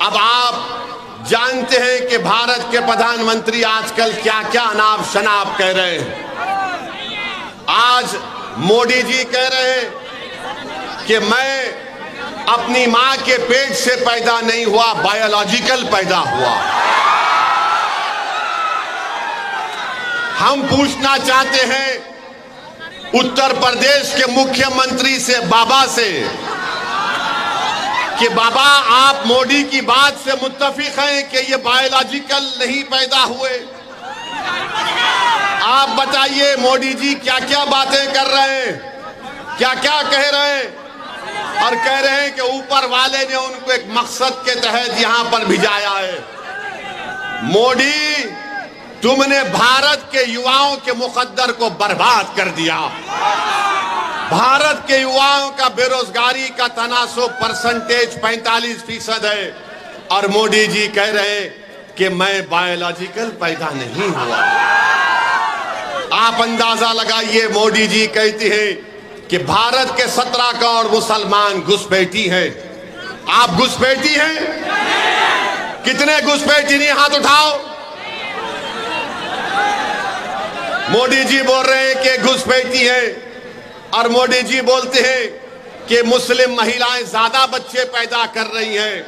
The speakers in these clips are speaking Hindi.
अब आप जानते हैं कि भारत के प्रधानमंत्री आजकल क्या क्या अनाप शनाप कह रहे हैं। आज मोदी जी कह रहे हैं कि मैं अपनी मां के पेट से पैदा नहीं हुआ, बायोलॉजिकल पैदा हुआ। हम पूछना चाहते हैं उत्तर प्रदेश के मुख्यमंत्री से, बाबा से, कि बाबा आप मोदी की बात से मुत्तफिक हैं कि ये बायोलॉजिकल नहीं पैदा हुए? आप बताइए मोदी जी क्या क्या बातें कर रहे हैं, क्या क्या कह रहे हैं, और कह रहे हैं कि ऊपर वाले ने उनको एक मकसद के तहत यहां पर भिजाया है। मोदी, तुमने भारत के युवाओं के मुकद्दर को बर्बाद कर दिया। भारत के युवाओं का बेरोजगारी का तनासुब परसेंटेज 45% है, और मोदी जी कह रहे हैं कि मैं बायोलॉजिकल पैदा नहीं हुआ। आप अंदाजा लगाइए, मोदी जी कहते हैं कि भारत के 17 करोड़ मुसलमान घुसपैठी हैं। आप घुसपैठी हैं? कितने घुसपैठी नहीं, हाथ उठाओ। मोदी जी बोल रहे हैं कि घुसपैठी है, और मोदी जी बोलते हैं कि मुस्लिम महिलाएं ज्यादा बच्चे पैदा कर रही हैं।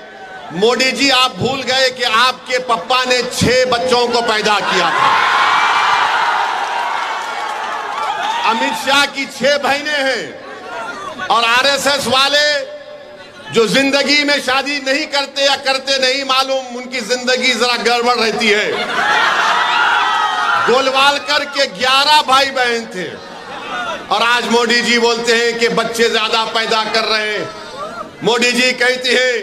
मोदी जी, आप भूल गए कि आपके पप्पा ने 6 बच्चों को पैदा किया था। अमित शाह की 6 बहनें हैं, और आरएसएस वाले जो जिंदगी में शादी नहीं करते या करते नहीं मालूम, उनकी जिंदगी जरा गड़बड़ रहती है। गोलवालकर के 11 भाई बहन थे, और आज मोदी जी बोलते हैं कि बच्चे ज्यादा पैदा कर रहे हैं। मोदी जी कहते हैं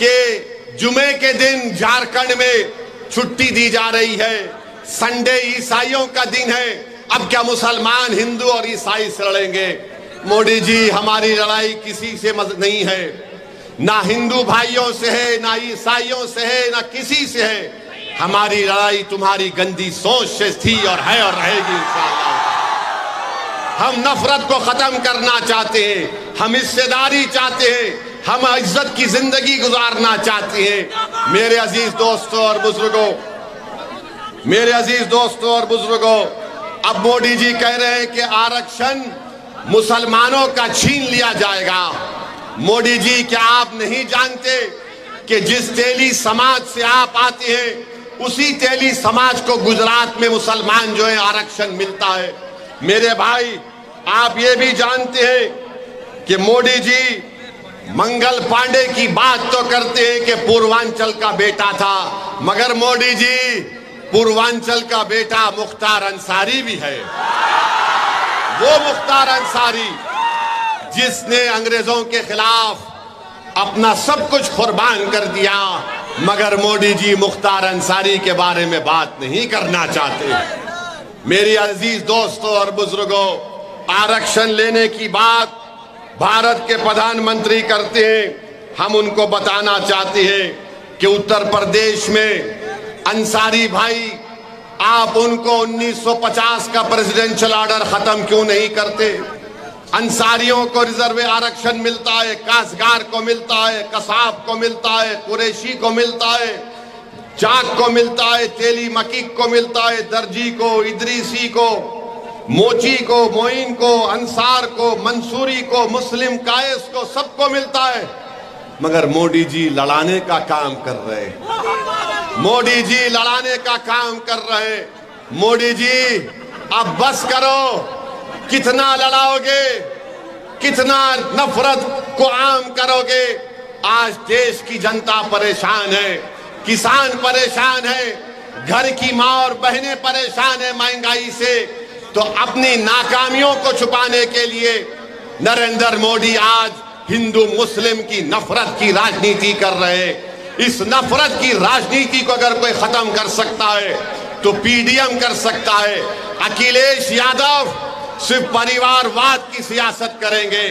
कि जुमे के दिन झारखंड में छुट्टी दी जा रही है, संडे ईसाइयों का दिन है। अब क्या मुसलमान हिंदू और ईसाई से लड़ेंगे? मोदी जी, हमारी लड़ाई किसी से नहीं है, ना हिंदू भाइयों से है, ना ईसाइयों से है, ना किसी से है। हमारी लड़ाई तुम्हारी गंदी सोच से थी और है और रहेगी इंशाअल्लाह। हम नफरत को खत्म करना चाहते हैं, हम हिस्सेदारी चाहते हैं, हम इज्जत की जिंदगी गुजारना चाहते हैं। मेरे अजीज दोस्तों और बुजुर्गों, मेरे अजीज दोस्तों और बुजुर्गों, अब मोदी जी कह रहे हैं कि आरक्षण मुसलमानों का छीन लिया जाएगा। मोदी जी, क्या आप नहीं जानते कि जिस तेली समाज से आप आते हैं, उसी तेली समाज को गुजरात में मुसलमान जो है आरक्षण मिलता है। मेरे भाई, आप ये भी जानते हैं कि मोदी जी मंगल पांडे की बात तो करते हैं कि पूर्वांचल का बेटा था, मगर मोदी जी, पूर्वांचल का बेटा मुख्तार अंसारी भी है। वो मुख्तार अंसारी जिसने अंग्रेजों के खिलाफ अपना सब कुछ कुर्बान कर दिया, मगर मोदी जी मुख्तार अंसारी के बारे में बात नहीं करना चाहते। मेरी अजीज दोस्तों और बुजुर्गों, आरक्षण लेने की बात भारत के प्रधानमंत्री करते हैं। हम उनको बताना चाहते हैं कि उत्तर प्रदेश में अंसारी भाई, आप उनको 1950 का प्रेसिडेंशियल ऑर्डर खत्म क्यों नहीं करते? अंसारियों को रिजर्व आरक्षण मिलता है, काश्तकार को मिलता है, कसाब को मिलता है, कुरैशी को मिलता है, चाक को मिलता है, तेली मकीक को मिलता है, दर्जी को, इदरीसी को, मोची को, मोइन को, अंसार को, मंसूरी को, मुस्लिम कायस को, सबको मिलता है। मगर मोदी जी लड़ाने का काम कर रहे हैं। मोदी जी लड़ाने का काम कर रहे हैं। मोदी जी, अब बस करो। कितना लड़ाओगे, कितना नफरत को आम करोगे? आज देश की जनता परेशान है, किसान परेशान है, घर की माँ और बहनें परेशान है महंगाई से। तो अपनी नाकामियों को छुपाने के लिए नरेंद्र मोदी आज हिंदू मुस्लिम की नफरत की राजनीति कर रहे हैं। इस नफरत की राजनीति को अगर कोई खत्म कर सकता है तो पीडीएम कर सकता है। अखिलेश यादव सिर्फ परिवारवाद की सियासत करेंगे।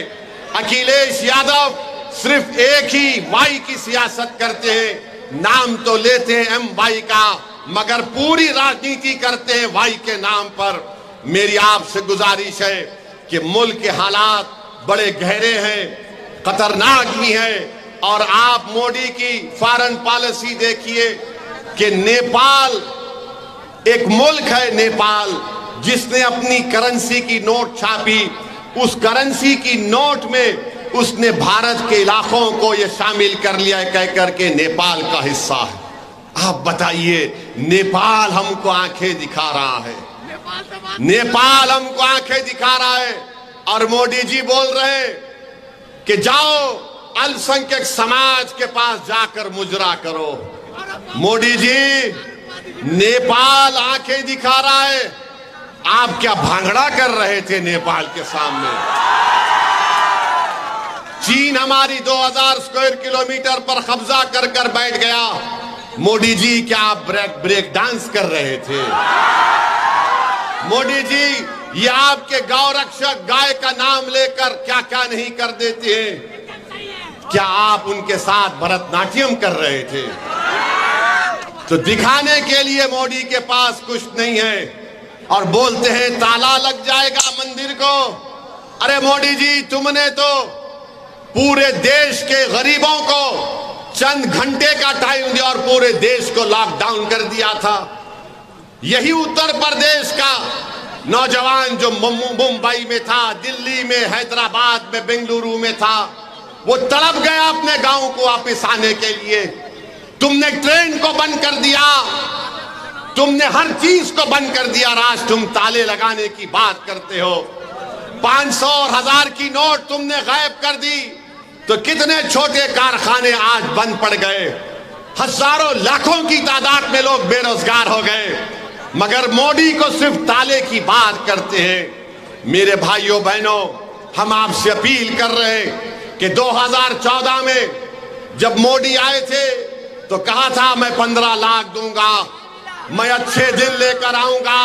अखिलेश यादव सिर्फ एक ही वाई की सियासत करते हैं। नाम तो लेते हैं एम वाई का, मगर पूरी राजनीति करते हैं वाई के नाम पर। मेरी आपसे गुजारिश है कि मुल्क के हालात बड़े गहरे हैं, खतरनाक भी हैं, और आप मोदी की फॉरेन पॉलिसी देखिए कि नेपाल एक मुल्क है, नेपाल, जिसने अपनी करेंसी की नोट छापी। उस करेंसी की नोट में उसने भारत के इलाकों को यह शामिल कर लिया है, कह करके नेपाल का हिस्सा है। आप बताइए, नेपाल हमको आंखें दिखा रहा है, नेपाल हमको आंखें दिखा रहा है, और मोदी जी बोल रहे हैं कि जाओ अल्पसंख्यक समाज के पास जाकर मुजरा करो। मोदी जी, नेपाल आंखें दिखा रहा है, आप क्या भांगड़ा कर रहे थे नेपाल के सामने? चीन हमारी 2000 स्क्वायर किलोमीटर पर कब्जा कर कर बैठ गया। मोदी जी, क्या आप ब्रेक डांस कर रहे थे? मोदी जी, ये आपके गौरक्षक गाय का नाम लेकर क्या क्या नहीं कर देते हैं? क्या आप उनके साथ भरतनाट्यम कर रहे थे? तो दिखाने के लिए मोदी के पास कुछ नहीं है और बोलते हैं ताला लग जाएगा मंदिर को। अरे मोदी जी, तुमने तो पूरे देश के गरीबों को चंद घंटे का टाइम दिया और पूरे देश को लॉकडाउन कर दिया था। यही उत्तर प्रदेश का नौजवान जो मुंबई में था, दिल्ली में, हैदराबाद में, बेंगलुरु में था, वो तड़प गया अपने गांव को वापस आने के लिए। तुमने ट्रेन को बंद कर दिया, तुमने हर चीज को बंद कर दिया। आज तुम ताले लगाने की बात करते हो। 500 और 1000 की नोट तुमने गायब कर दी, तो कितने छोटे कारखाने आज बंद पड़ गए। हजारों लाखों की तादाद में लोग बेरोजगार हो गए, मगर मोदी को सिर्फ ताले की बात करते हैं। मेरे भाइयों बहनों, हम आपसे अपील कर रहे हैं कि 2014 में जब मोदी आए थे तो कहा था मैं 15 लाख दूंगा, मैं अच्छे दिन लेकर आऊंगा,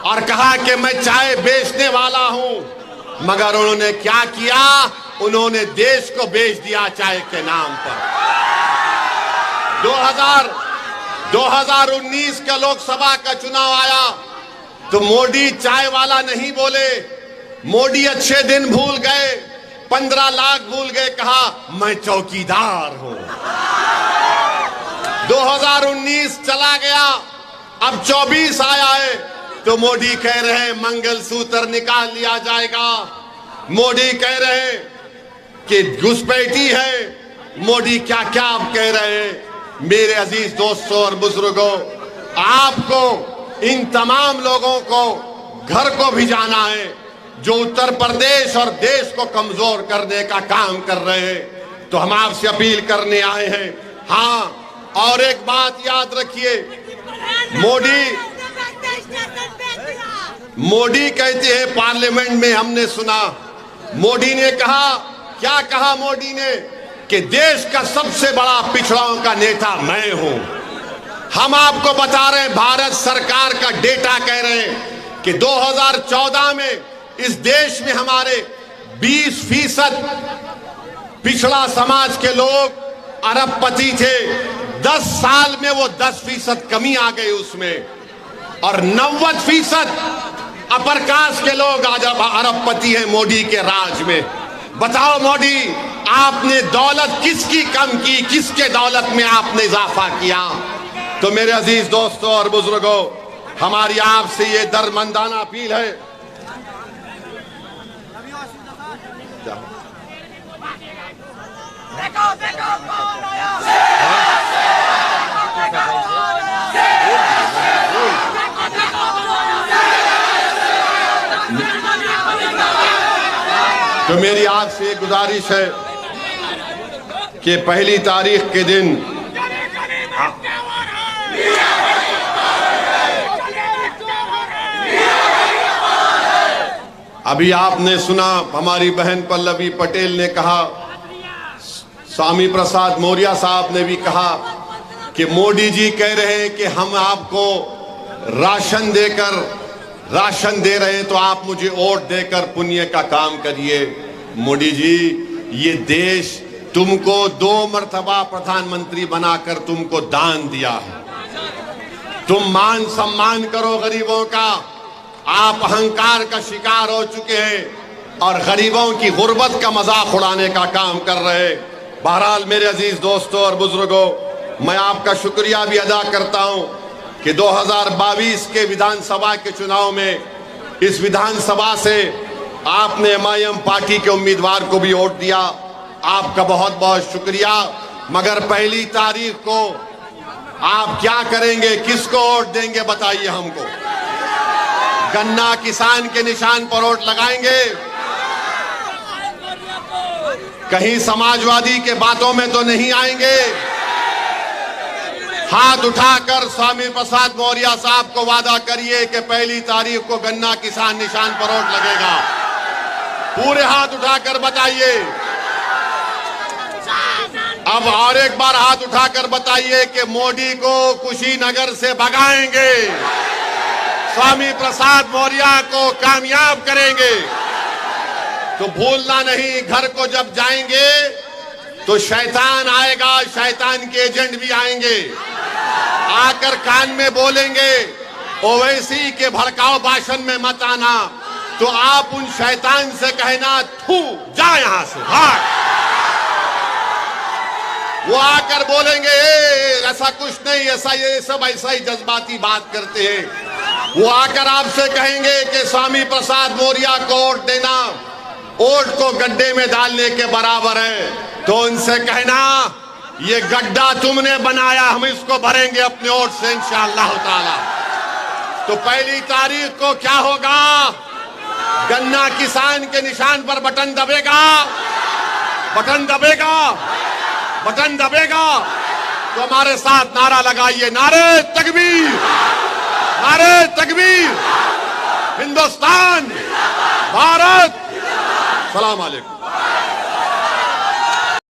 और कहा कि मैं चाय बेचने वाला हूं। मगर उन्होंने क्या किया? उन्होंने देश को बेच दिया चाय के नाम पर। 2019 का लोकसभा का चुनाव आया तो मोदी चाय वाला नहीं बोले, मोदी अच्छे दिन भूल गए, 15 लाख भूल गए, कहा मैं चौकीदार हूं। 2019 चला गया, अब 24 आया है तो मोदी कह रहे हैं मंगलसूत्र निकाल लिया जाएगा। मोदी कह रहे हैं कि घुसपैठी है। मोदी क्या क्या आप कह रहे हैं? मेरे अजीज दोस्तों और बुजुर्गों, आपको इन तमाम लोगों को घर को भी जाना है जो उत्तर प्रदेश और देश को कमजोर करने का काम कर रहे हैं। तो हम आपसे अपील करने आए हैं। हाँ, और एक बात याद रखिए, मोदी कहते हैं पार्लियामेंट में, हमने सुना मोदी ने कहा, क्या कहा मोदी ने? कि देश का सबसे बड़ा पिछड़ाओं का नेता मैं हूं। हम आपको बता रहे हैं, भारत सरकार का डेटा कह रहे हैं कि 2014 में इस देश में हमारे 20% पिछड़ा समाज के लोग अरबपति थे। 10 साल में वो 10% कमी आ गई उसमें, और 90% अपर कास्ट के लोग आज अरबपति हैं मोदी के राज में। बताओ मोदी, आपने दौलत किसकी कम की, किसके दौलत में आपने इजाफा किया? तो मेरे अजीज दोस्तों और बुजुर्गों, हमारी आपसे ये दरमंदाना अपील है। तो मेरी आपसे एक गुजारिश है कि 1 तारीख के दिन अभी आपने सुना, हमारी बहन पल्लवी पटेल ने कहा, स्वामी प्रसाद मौर्य साहब ने भी कहा कि मोदी जी कह रहे हैं कि हम आपको राशन दे रहे हैं तो आप मुझे वोट देकर पुण्य का काम करिए। मोदी जी, ये देश तुमको 2 मर्तबा प्रधानमंत्री बनाकर तुमको दान दिया है। तुम मान सम्मान करो गरीबों का। आप अहंकार का शिकार हो चुके हैं और गरीबों की गुर्बत का मजाक उड़ाने का काम कर रहे हैं। बहरहाल मेरे अजीज दोस्तों और बुजुर्गों, मैं आपका शुक्रिया भी अदा करता हूं कि 2022 के विधानसभा के चुनाव में इस विधानसभा से आपने एमआईएम पार्टी के उम्मीदवार को भी वोट दिया। आपका बहुत बहुत शुक्रिया। मगर 1 तारीख को आप क्या करेंगे, किसको वोट देंगे, बताइए हमको। गन्ना किसान के निशान पर वोट लगाएंगे? कहीं समाजवादी के बातों में तो नहीं आएंगे? हाथ उठाकर स्वामी प्रसाद मौर्य साहब को वादा करिए कि 1 तारीख को गन्ना किसान निशान पर वोट लगेगा। पूरे हाथ उठाकर बताइए। अब और एक बार हाथ उठाकर बताइए कि मोदी को कुशीनगर से भगाएंगे, स्वामी प्रसाद मौर्य को कामयाब करेंगे। तो भूलना नहीं, घर को जब जाएंगे तो शैतान आएगा, शैतान के एजेंट भी आएंगे, आकर कान में बोलेंगे ओवैसी के भड़काऊ भाषण में मत आना। तो आप उन शैतान से कहना, थू जा यहां से, भाग। वो आकर बोलेंगे ऐसा कुछ नहीं, ऐसा ये सब ऐसा ही जज्बाती बात करते हैं। वो आकर आपसे कहेंगे कि स्वामी प्रसाद मौर्य को वोट देना वोट को गड्ढे में डालने के बराबर है। तो उनसे कहना ये गड्ढा तुमने बनाया, हम इसको भरेंगे अपने वोट से इंशाअल्लाह ताला। तो 1 तारीख को क्या होगा? गन्ना किसान के निशान पर बटन दबेगा, बटन दबेगा, बटन दबेगा। तो हमारे साथ नारा लगाइए, नारे तकबीर, नारे तकबीर, हिंदुस्तान, भारत। सलाम अलैकुम।